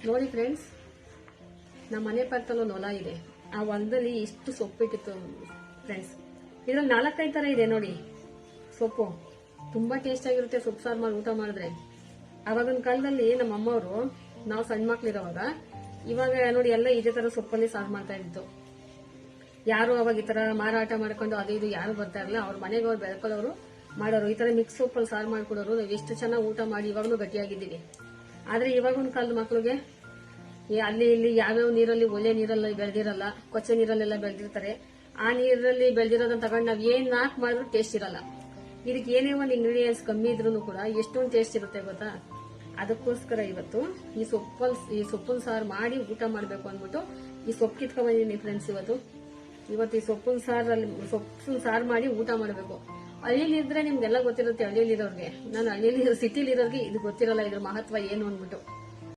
ನೋಡಿ ಫ್ರೆಂಡ್ಸ್, ನಮ್ಮ ಮನೆ ಪಕ್ಕದಲ್ಲೊಂದು ಹೊಲ ಇದೆ. ಆ ಹೊಲದಲ್ಲಿ ಇಷ್ಟು ಸೊಪ್ಪಿಟ್ಟಿತ್ತು ಫ್ರೆಂಡ್ಸ್. ಇದ್ರಲ್ಲಿ 4-5 ತರ ಇದೆ ನೋಡಿ ಸೊಪ್ಪು. ತುಂಬಾ ಟೇಸ್ಟ್ ಆಗಿರುತ್ತೆ ಸೊಪ್ಪು ಸಾರು ಮಾಡಿ ಊಟ ಮಾಡಿದ್ರೆ. ಅವಾಗಿನ ಕಾಲದಲ್ಲಿ ನಮ್ಮ ಅಮ್ಮವರು, ನಾವು ಸಣ್ಣ ಮಕ್ಳಿರೋವಾಗ, ಇವಾಗ ನೋಡಿ ಎಲ್ಲ ಇದೇ ತರ ಸೊಪ್ಪಲ್ಲಿ ಸಾರು ಮಾಡ್ತಾ ಇದ್ದು. ಯಾರು ಅವಾಗ ಈ ತರ ಮಾರಾಟ ಮಾಡ್ಕೊಂಡು ಅದು ಇದು ಯಾರು ಬರ್ತಾ ಇರಲಿಲ್ಲ. ಅವ್ರ ಮನೆಗೆ ಅವ್ರು ಬೆಳ್ಕೊಳ್ಳೋರು ಮಾಡೋರು. ಈ ತರ ಮಿಕ್ಸ್ ಸೊಪ್ಪಲ್ಲಿ ಸಾರು ಮಾಡ್ಕೊಡೋರು. ನಾವು ಎಷ್ಟು ಚೆನ್ನಾಗಿ ಊಟ ಮಾಡಿ ಇವಾಗಲೂ ಗಟ್ಟಿಯಾಗಿದ್ದೀವಿ. ಆದ್ರೆ ಇವಾಗಿನ ಕಾಲದ ಮಕ್ಳಿಗೆ ಅಲ್ಲಿ ಇಲ್ಲಿ ಯಾವ್ಯಾವ ನೀರಲ್ಲಿ, ಒಳ್ಳೆ ನೀರಲ್ಲಿ ಬೆಳೆದಿರಲ್ಲ, ಕೊಚ್ಚೆ ನೀರಲ್ಲೆಲ್ಲ ಬೆಳೆದಿರ್ತಾರೆ. ಆ ನೀರಲ್ಲಿ ಬೆಳೆದಿರೋದನ್ನ ತಗೊಂಡು ನಾವ್ ಏನ್ ನಾಕ್ ಮಾಡಿದ್ರು ಟೇಸ್ಟ್ ಇರಲ್ಲ. ಇದಕ್ಕೆ ಏನೇ ಒಂದು ಇಂಗ್ರೀಡಿಯೆಂಟ್ಸ್ ಕಮ್ಮಿ ಇದ್ರೂ ಕೂಡ ಎಷ್ಟೊಂದು ಟೇಸ್ಟ್ ಇರುತ್ತೆ ಗೊತ್ತಾ. ಅದಕ್ಕೋಸ್ಕರ ಇವತ್ತು ಈ ಸೊಪ್ಪನ್ ಸಾರು ಮಾಡಿ ಊಟ ಮಾಡ್ಬೇಕು ಅಂದ್ಬಿಟ್ಟು ಈ ಸೊಪ್ಪು ಕಿತ್ಕೊಂಡ್ ಬಂದಿದ್ದೀನಿ ಫ್ರೆಂಡ್ಸ್. ಇವತ್ತು ಈ ಸೊಪ್ಪನ್ ಸಾರು ಮಾಡಿ ಊಟ ಮಾಡ್ಬೇಕು. ಹಳ್ಳಿಲಿ ಇದ್ರೆ ನಿಮ್ಗೆಲ್ಲ ಗೊತ್ತಿರುತ್ತೆ, ಹಳ್ಳಿಲಿರೋರ್ಗೆ. ನಾನು ಹಳ್ಳಿಲಿ ಸಿಟಿಲಿರೋರ್ಗೆ ಇದು ಗೊತ್ತಿರಲ್ಲ, ಇದ್ರ ಮಹತ್ವ ಏನು ಅಂದ್ಬಿಟ್ಟು.